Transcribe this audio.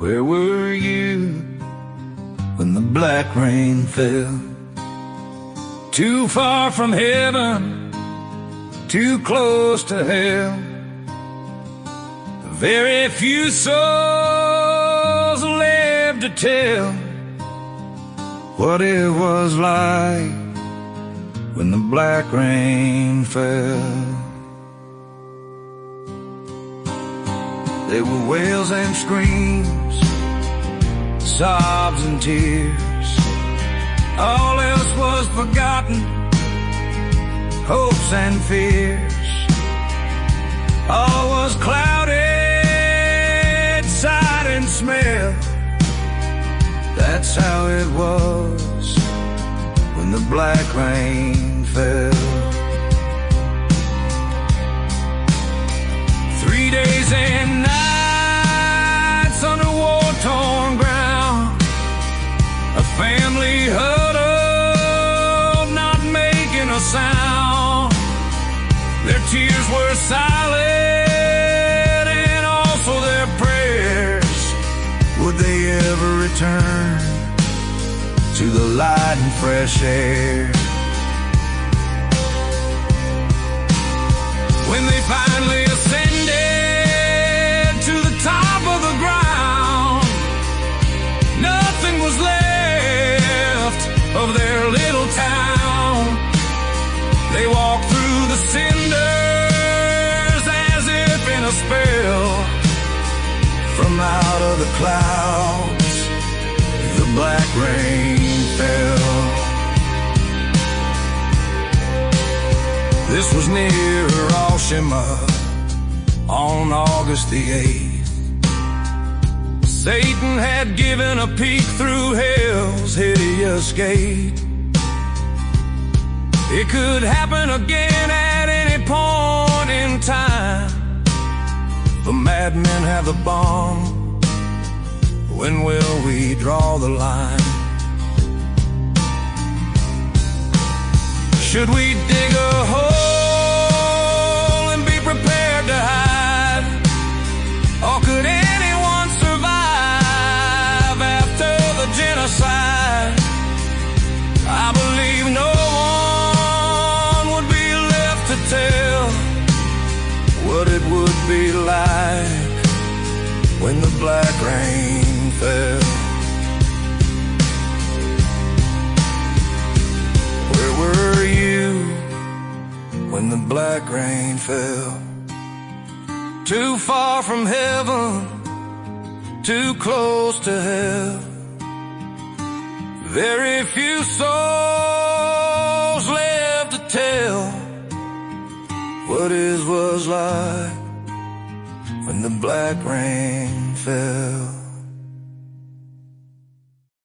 Where were you when the black rain fell? Too far from heaven, too close to hell. Very few souls left to tell what it was like when the black rain fell. There were wails and screams, sobs and tears. All else was forgotten, hopes and fears. All was clouded, sight and smell. That's how it was when the black rain fell. 3 days and nights under war-torn ground, a family huddled, not making a sound. Their tears were silent, and also their prayers. Would they ever return to the light and fresh air? When they finally ascended to the top of the ground, nothing was left of their little town. They walked through the cinders as if in a spell. From out of the clouds, the black rain fell. This was near Hiroshima on August the 8th. Satan had given a peek through hell's hideous gate. It could happen again at any point in time. The madmen have the bomb. When will we draw the line? Should we dig a hole and be prepared to hide? Or could anyone survive after the genocide? I believe no one would be left to tell what it would be like when the black rain fell. Where were you when the black rain fell? Too far from heaven, too close to hell. Very few souls left to tell what it was like when the black rain fell.